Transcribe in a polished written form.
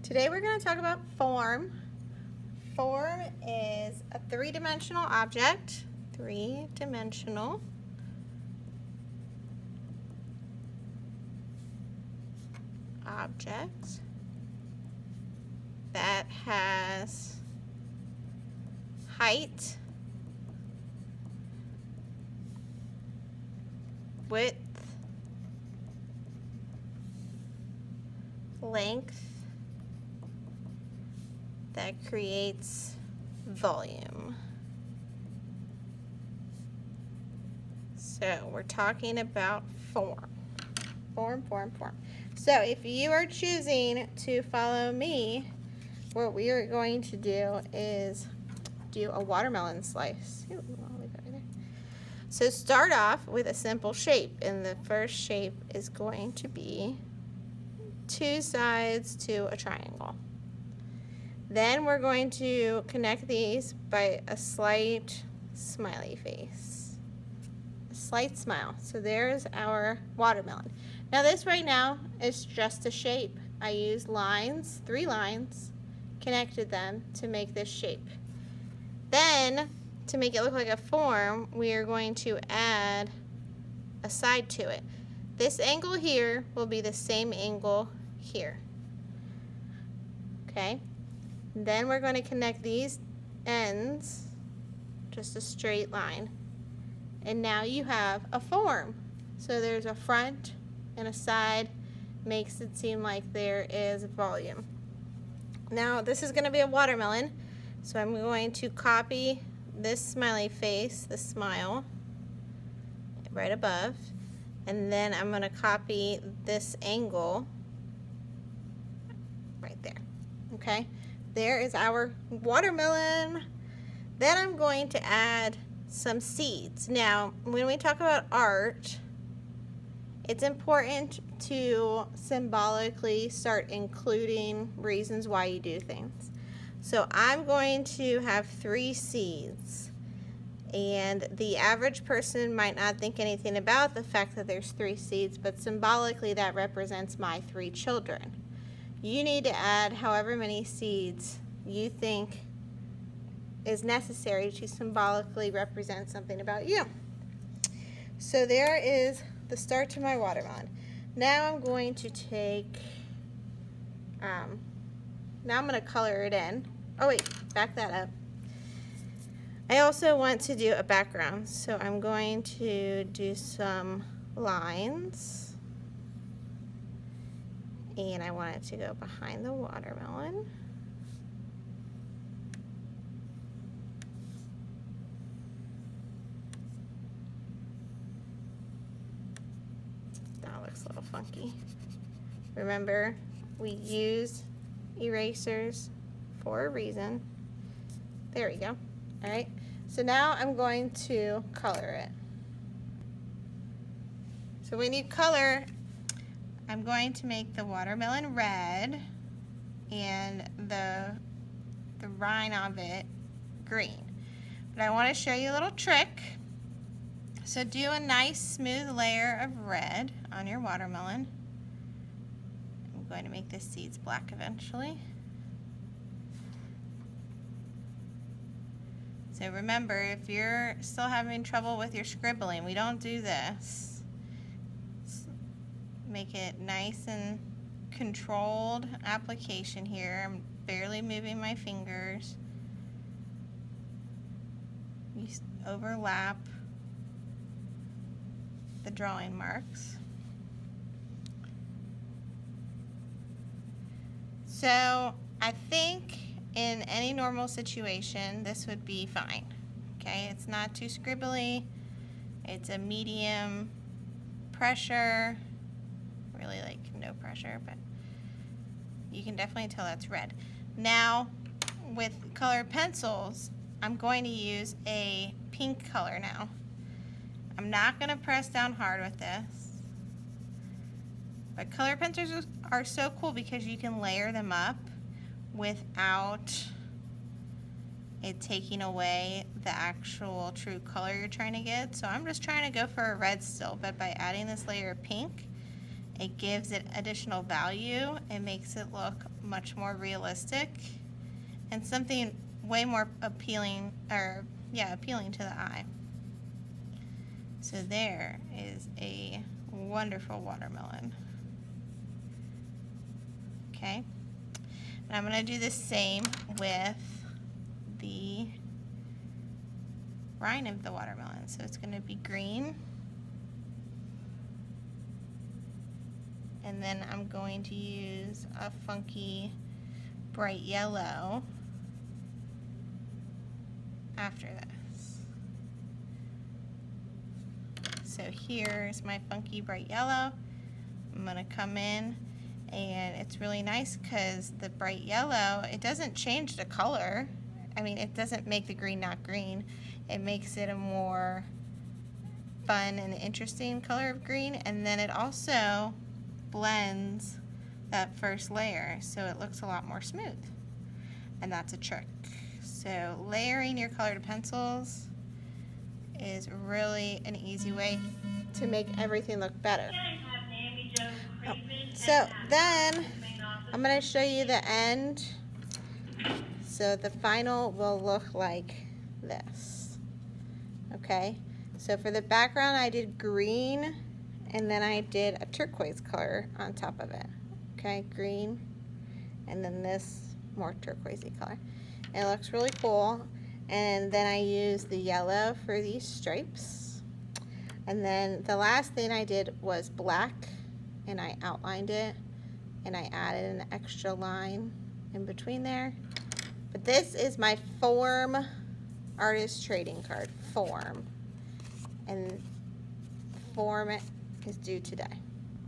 Today we're going to talk about form. Form is a three-dimensional object, three-dimensional object that has height, width, length, that creates volume. So we're talking about form. Form. So if you are choosing to follow me, what we are going to do is do a watermelon slice. Ooh, I'll leave that right there. So start off with a simple shape, and the first shape is going to be two sides to a triangle. Then we're going to connect these by a slight smiley face. A slight smile. So there's our watermelon. Now this right now is just a shape. I used lines, 3 lines, connected them to make this shape. Then, to make it look like a form, we are going to add a side to it. This angle here will be the same angle here. Okay? Then we're going to connect these ends, just a straight line. And now you have a form. So there's a front and a side, makes it seem like there is volume. Now this is going to be a watermelon, so I'm going to copy this smiley face, the smile, right above, and then I'm going to copy this angle right there. Okay? There is our watermelon. Then I'm going to add some seeds. Now, when we talk about art, it's important to symbolically start including reasons why you do things. So I'm going to have 3 seeds. And the average person might not think anything about the fact that there's 3 seeds, but symbolically that represents my 3 children. You need to add however many seeds you think is necessary to symbolically represent something about you. So there is the start to my watermelon. Now I'm going to take, now I'm going to color it in. Oh wait, back that up. I also want to do a background, so I'm going to do some lines. And I want it to go behind the watermelon. That looks a little funky. Remember, we use erasers for a reason. There we go. All right. So now I'm going to color it. So when you color, I'm going to make the watermelon red and the rind of it green. But I want to show you a little trick. So do a nice smooth layer of red on your watermelon. I'm going to make the seeds black eventually. So remember, if you're still having trouble with your scribbling, we don't do this. Make it nice and controlled application here. I'm barely moving my fingers. You overlap the drawing marks. So I think in any normal situation this would be fine. Okay, it's not too scribbly. It's a medium pressure. Really like no pressure, but you can definitely tell that's red. Now with colored pencils, I'm going to use a pink color now. I'm not going to press down hard with this, but colored pencils are so cool because you can layer them up without it taking away the actual true color you're trying to get. So I'm just trying to go for a red still, but by adding this layer of pink, It gives it additional value. It makes it look much more realistic and something way more appealing, or yeah, appealing to the eye. So there is a wonderful watermelon. Okay, and I'm going to do the same with the rind of the watermelon. So it's going to be green, and then I'm going to use a funky bright yellow after this. So here's my funky bright yellow. I'm going to come in, and it's really nice because the bright yellow, it doesn't change the color. I mean, it doesn't make the green not green. It makes it a more fun and interesting color of green, and then it also blends that first layer so it looks a lot more smooth, and that's a trick. So layering your colored pencils is really an easy way to make everything look better. Oh. So then I'm going to show you the end. So the final will look like this. Okay, so for the background I did green, and then I did a turquoise color on top of it. Okay, green, and then this more turquoisey color. It looks really cool. And then I used the yellow for these stripes. And then the last thing I did was black, and I outlined it, and I added an extra line in between there. But this is my Form artist trading card, Form. And Form is due today.